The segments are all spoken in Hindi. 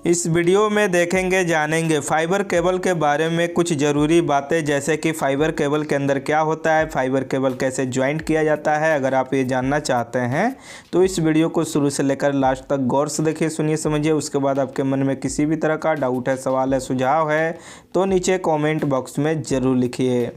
इस वीडियो में देखेंगे जानेंगे फाइबर केबल के बारे में कुछ ज़रूरी बातें, जैसे कि फाइबर केबल के अंदर क्या होता है, फाइबर केबल कैसे ज्वाइंट किया जाता है। अगर आप ये जानना चाहते हैं तो इस वीडियो को शुरू से लेकर लास्ट तक गौर से देखिए, सुनिए, समझिए। उसके बाद आपके मन में किसी भी तरह का डाउट है, सवाल है, सुझाव है तो नीचे कॉमेंट बॉक्स में ज़रूर लिखिए।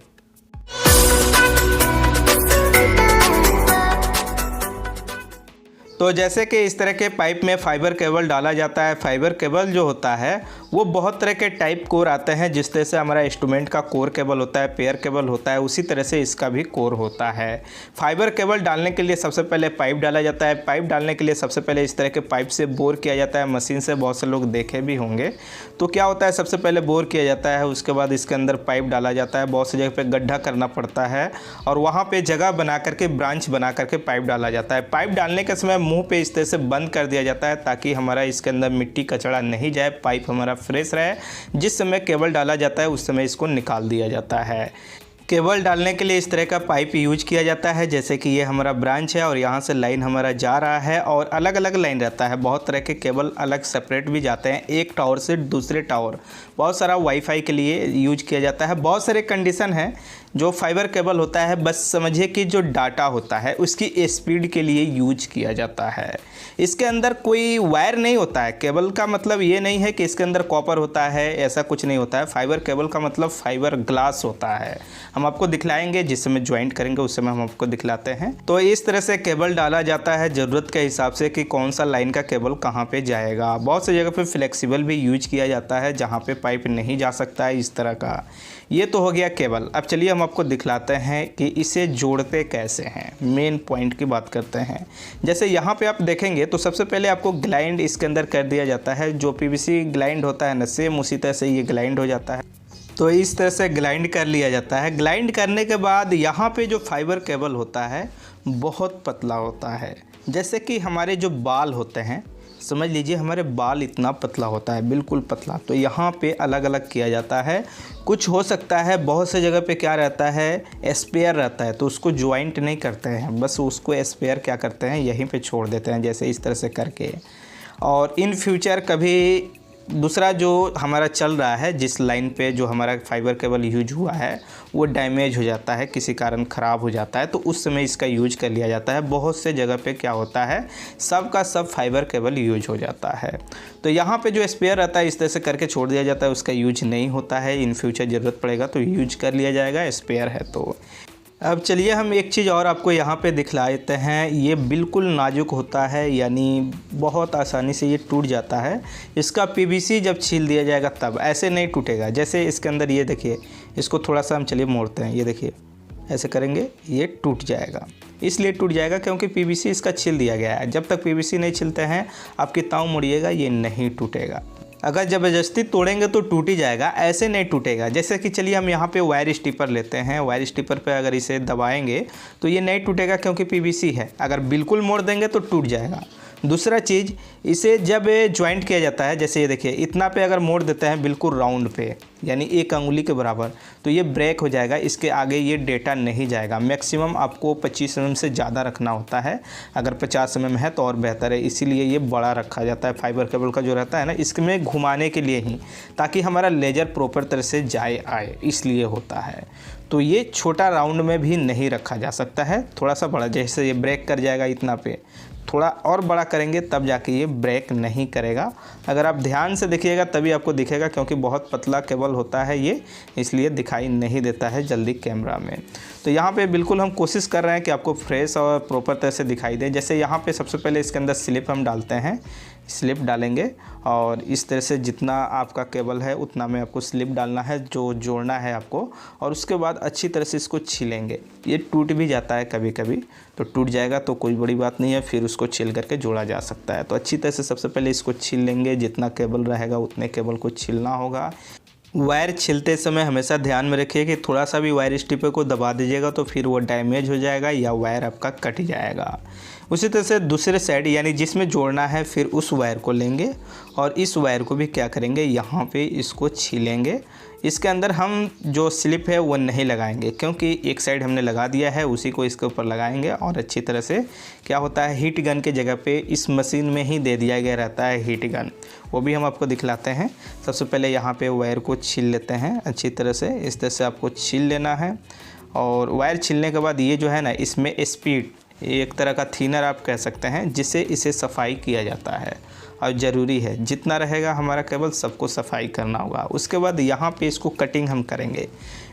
तो जैसे कि इस तरह के पाइप में फाइबर केबल डाला जाता है। फाइबर केबल जो होता है वो बहुत तरह के टाइप कोर आते हैं। जिस तरह से हमारा इंस्ट्रूमेंट का कोर केबल होता है, पेयर केबल होता है, उसी तरह से इसका भी कोर होता है। फाइबर केबल डालने के लिए सबसे पहले पाइप डाला जाता है। पाइप डालने के लिए सबसे पहले इस तरह के पाइप से बोर किया जाता है मशीन से, बहुत से लोग देखे भी होंगे। तो क्या होता है, सबसे पहले बोर किया जाता है, उसके बाद इसके अंदर पाइप डाला जाता है। बहुत सी जगह पे गड्ढा करना पड़ता है और वहाँ पे जगह बना करके, ब्रांच बना करके पाइप डाला जाता है। पाइप डालने के समय मुंह पे इस तरह से बंद कर दिया जाता है ताकि हमारा इसके अंदर मिट्टी कचड़ा नहीं जाए, पाइप हमारा फ्रेश रहे। जिस समय केबल डाला जाता है उस समय इसको निकाल दिया जाता है। केबल डालने के लिए इस तरह का पाइप यूज किया जाता है, जैसे कि ये हमारा ब्रांच है और यहाँ से लाइन हमारा जा रहा है और अलग अलग लाइन रहता है। बहुत तरह के केबल अलग सेपरेट भी जाते हैं, एक टावर से दूसरे टावर। बहुत सारा वाईफाई के लिए यूज किया जाता है। बहुत सारे कंडीशन हैं जो फाइबर केबल होता है, बस समझिए कि जो डाटा होता है उसकी स्पीड के लिए यूज किया जाता है। इसके अंदर कोई वायर नहीं होता है। केबल का मतलब ये नहीं है कि इसके अंदर कॉपर होता है, ऐसा कुछ नहीं होता है। फाइबर केबल का मतलब फाइबर ग्लास होता है। हम आपको दिखलाएंगे, जिस समय ज्वाइंट करेंगे उस समय हम आपको दिखलाते हैं। तो इस तरह से केबल डाला जाता है ज़रूरत के हिसाब से कि कौन सा लाइन का केबल कहाँ पे जाएगा। बहुत सी जगह पे फ्लेक्सिबल भी यूज किया जाता है जहाँ पे पाइप नहीं जा सकता है, इस तरह का। ये तो हो गया केबल। अब चलिए हम आपको दिखलाते हैं कि इसे जोड़ते कैसे हैं। मेन पॉइंट की बात करते हैं। जैसे यहाँ पे आप देखेंगे तो सबसे पहले आपको ग्लाइंड इसके अंदर कर दिया जाता है। जो पीवीसी ग्लाइंड होता है ना, सेम उसी तरह से ये ग्लाइंड हो जाता है। तो इस तरह से ग्लाइंड कर लिया जाता है। ग्लाइंड करने के बाद यहाँ पे जो फाइबर केबल होता है बहुत पतला होता है। जैसे कि हमारे जो बाल होते हैं, समझ लीजिए हमारे बाल इतना पतला होता है, बिल्कुल पतला। तो यहाँ पे अलग अलग किया जाता है। कुछ हो सकता है बहुत से जगह पे क्या रहता है, स्पेयर रहता है, तो उसको ज्वाइंट नहीं करते हैं, बस उसको स्पेयर क्या करते हैं, यहीं पे छोड़ देते हैं, जैसे इस तरह से करके। और इन फ्यूचर कभी दूसरा जो हमारा चल रहा है, जिस लाइन पे जो हमारा फाइबर केबल यूज हुआ है वो डैमेज हो जाता है, किसी कारण ख़राब हो जाता है, तो उस समय इसका यूज कर लिया जाता है। बहुत से जगह पे क्या होता है, सब का सब फाइबर केबल यूज हो जाता है। तो यहाँ पे जो स्पेयर रहता है इस तरह से करके छोड़ दिया जाता है, उसका यूज नहीं होता है। इन फ्यूचर ज़रूरत पड़ेगा तो यूज कर लिया जाएगा, स्पेयर है तो। अब चलिए हम एक चीज़ और आपको यहाँ पे दिखला देते हैं। ये बिल्कुल नाजुक होता है, यानी बहुत आसानी से ये टूट जाता है। इसका पीवीसी जब छील दिया जाएगा तब, ऐसे नहीं टूटेगा। जैसे इसके अंदर ये देखिए, इसको थोड़ा सा हम चलिए मोड़ते हैं, ये देखिए ऐसे करेंगे ये टूट जाएगा। इसलिए टूट जाएगा क्योंकि पीवीसी इसका छील दिया गया है। जब तक पीवीसी नहीं छिलते हैं आप कितना मोड़िएगा ये नहीं टूटेगा। अगर ज़बरदस्ती तोड़ेंगे तो टूट ही जाएगा, ऐसे नहीं टूटेगा। जैसे कि चलिए हम यहाँ पे वायर स्टिपर लेते हैं। वायर स्टिपर पे अगर इसे दबाएंगे तो ये नहीं टूटेगा क्योंकि पीवीसी है। अगर बिल्कुल मोड़ देंगे तो टूट जाएगा। दूसरा चीज़, इसे जब ज्वाइंट किया जाता है, जैसे ये देखिए इतना पे अगर मोड़ देते हैं बिल्कुल राउंड पे, यानी एक अंगुली के बराबर, तो ये ब्रेक हो जाएगा। इसके आगे ये डेटा नहीं जाएगा। मैक्सिमम आपको 25 mm से ज़्यादा रखना होता है। अगर 50 mm है तो और बेहतर है, इसीलिए ये बड़ा रखा जाता है। फाइबर केबल का जो रहता है ना, इसमें घुमाने के लिए ही, ताकि हमारा लेजर प्रॉपर तरह से जाए आए, इसलिए होता है। तो ये छोटा राउंड में भी नहीं रखा जा सकता है, थोड़ा सा बड़ा। जैसे ये ब्रेक कर जाएगा इतना पे, थोड़ा और बड़ा करेंगे तब जाके ये ब्रेक नहीं करेगा। अगर आप ध्यान से देखिएगा तभी आपको दिखेगा, क्योंकि बहुत पतला केबल होता है ये, इसलिए दिखाई नहीं देता है जल्दी कैमरा में। तो यहाँ पे बिल्कुल हम कोशिश कर रहे हैं कि आपको फ्रेश और प्रॉपर तरह से दिखाई दे। जैसे यहाँ पे सबसे पहले इसके अंदर स्लिप हम डालते हैं, स्लिप डालेंगे और इस तरह से जितना आपका केबल है उतना में आपको स्लिप डालना है, जो जोड़ना है आपको। और उसके बाद अच्छी तरह से इसको छीलेंगे। ये टूट भी जाता है कभी कभी, तो टूट जाएगा तो कोई बड़ी बात नहीं है, फिर उसको छील करके जोड़ा जा सकता है। तो अच्छी तरह से सबसे पहले इसको छील लेंगे। जितना केबल रहेगा उतने केबल को छीलना होगा। वायर छीलते समय हमेशा ध्यान में रखिए कि थोड़ा सा भी वायर स्टिपर को दबा दीजिएगा तो फिर वो डैमेज हो जाएगा या वायर आपका कट जाएगा। उसी तरह से दूसरे साइड यानी जिसमें जोड़ना है फिर उस वायर को लेंगे और इस वायर को भी क्या करेंगे, यहाँ पे इसको छीलेंगे। इसके अंदर हम जो स्लिप है वो नहीं लगाएंगे क्योंकि एक साइड हमने लगा दिया है, उसी को इसके ऊपर लगाएंगे और अच्छी तरह से क्या होता है हीट गन के जगह पे इस मशीन में ही दे दिया गया रहता है हीट गन, वो भी हम आपको दिखलाते हैं। सबसे पहले यहाँ पे वायर को छील लेते हैं अच्छी तरह से, इस तरह से आपको छील लेना है। और वायर छीलने के बाद ये जो है ना, इसमें स्पीड एक तरह का थिनर आप कह सकते हैं जिससे इसे सफाई किया जाता है और ज़रूरी है जितना रहेगा हमारा केबल सबको सफाई करना होगा। उसके बाद यहाँ पे इसको कटिंग हम करेंगे,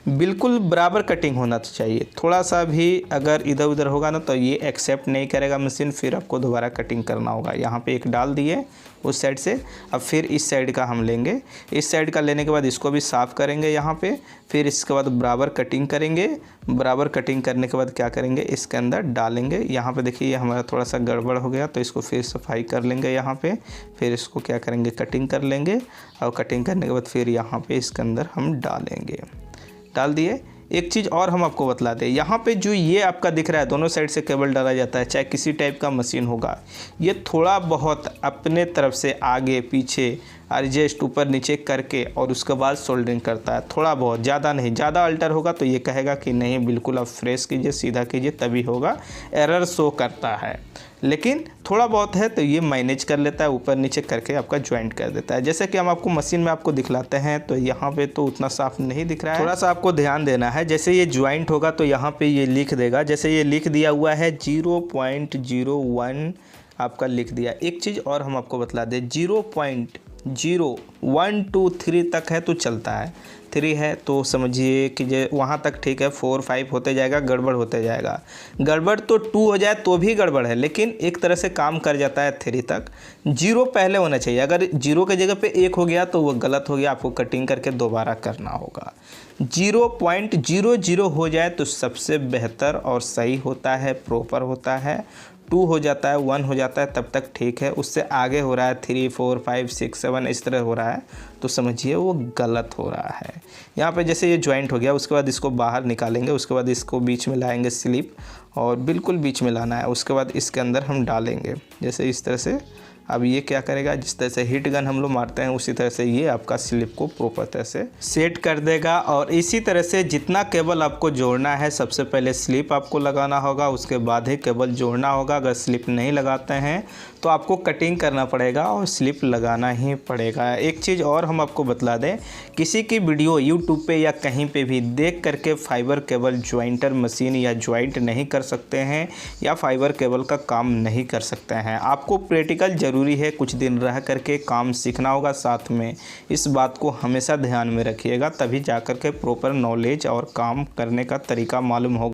बिल्कुल बराबर कटिंग होना तो चाहिए, थोड़ा सा भी अगर इधर उधर होगा ना तो ये एक्सेप्ट नहीं करेगा मशीन, फिर आपको दोबारा कटिंग करना होगा। यहाँ पे एक डाल दिए उस साइड से, अब फिर इस साइड का हम लेंगे, इस साइड का लेने के बाद इसको भी साफ़ करेंगे यहाँ पे, फिर इसके बाद बराबर कटिंग करेंगे। बराबर कटिंग करने के बाद क्या करेंगे, इसके अंदर डालेंगे। यहाँ पे देखिए ये हमारा थोड़ा सा गड़बड़ हो गया तो इसको फिर सफाई कर लेंगे यहाँ पे, फिर इसको क्या करेंगे कटिंग कर लेंगे और कटिंग करने के बाद फिर यहाँ पे इसके अंदर हम डालेंगे। डाल दिए। एक चीज़ और हम आपको बतला दें, यहाँ पे जो ये आपका दिख रहा है दोनों साइड से केबल डाला जाता है, चाहे किसी टाइप का मशीन होगा, ये थोड़ा बहुत अपने तरफ से आगे पीछे एडजस्ट ऊपर नीचे करके और उसके बाद सोल्डरिंग करता है, थोड़ा बहुत, ज़्यादा नहीं। ज़्यादा अल्टर होगा तो ये कहेगा कि नहीं बिल्कुल आप फ्रेश कीजिए सीधा कीजिए तभी होगा, एरर शो करता है। लेकिन थोड़ा बहुत है तो ये मैनेज कर लेता है, ऊपर नीचे करके आपका ज्वाइंट कर देता है। जैसे कि हम आपको मशीन में आपको दिखलाते हैं तो यहाँ पे तो उतना साफ नहीं दिख रहा है, थोड़ा सा आपको ध्यान देना है। जैसे ये ज्वाइंट होगा तो यहाँ पे ये लिख देगा, जैसे ये लिख दिया हुआ है 0.01 आपका लिख दिया। एक चीज़ और हम आपको बतला दें, 0.01 2 3 तक है तो चलता है, 3 है तो समझिए कि जे वहाँ तक ठीक है, 4 5 होते जाएगा, गड़बड़ होते जाएगा। गड़बड़ तो 2 हो जाए तो भी गड़बड़ है, लेकिन एक तरह से काम कर जाता है 3 तक। 0 पहले होना चाहिए, अगर 0 के जगह पे 1 हो गया तो वो गलत हो गया, आपको कटिंग करके दोबारा करना होगा। 0.00 हो जाए तो सबसे बेहतर और सही होता है, प्रॉपर होता है। 2 हो जाता है, 1 हो जाता है तब तक ठीक है, उससे आगे हो रहा है 3 4 5 6 7 इस तरह हो रहा है तो समझिए वो गलत हो रहा है। यहाँ पे जैसे ये ज्वाइंट हो गया, उसके बाद इसको बाहर निकालेंगे, उसके बाद इसको बीच में लाएंगे स्लिप, और बिल्कुल बीच में लाना है। उसके बाद इसके अंदर हम डालेंगे जैसे इस तरह से। अब ये क्या करेगा, जिस तरह से हीट गन हम लोग मारते हैं उसी तरह से ये आपका स्लिप को प्रॉपर तरह से सेट कर देगा। और इसी तरह से जितना केबल आपको जोड़ना है सबसे पहले स्लिप आपको लगाना होगा, उसके बाद ही केबल जोड़ना होगा। अगर स्लिप नहीं लगाते हैं तो आपको कटिंग करना पड़ेगा और स्लिप लगाना ही पड़ेगा। एक चीज़ और हम आपको बतला दें, किसी की वीडियो यूट्यूब पे या कहीं पे भी देख करके फाइबर केबल ज्वाइंटर मशीन या ज्वाइंट नहीं कर सकते हैं या फाइबर केबल का काम नहीं कर सकते हैं। आपको प्रैक्टिकल ज़रूरी है, कुछ दिन रह करके काम सीखना होगा साथ में। इस बात को हमेशा ध्यान में रखिएगा, तभी जा कर के प्रॉपर नॉलेज और काम करने का तरीका मालूम होगा।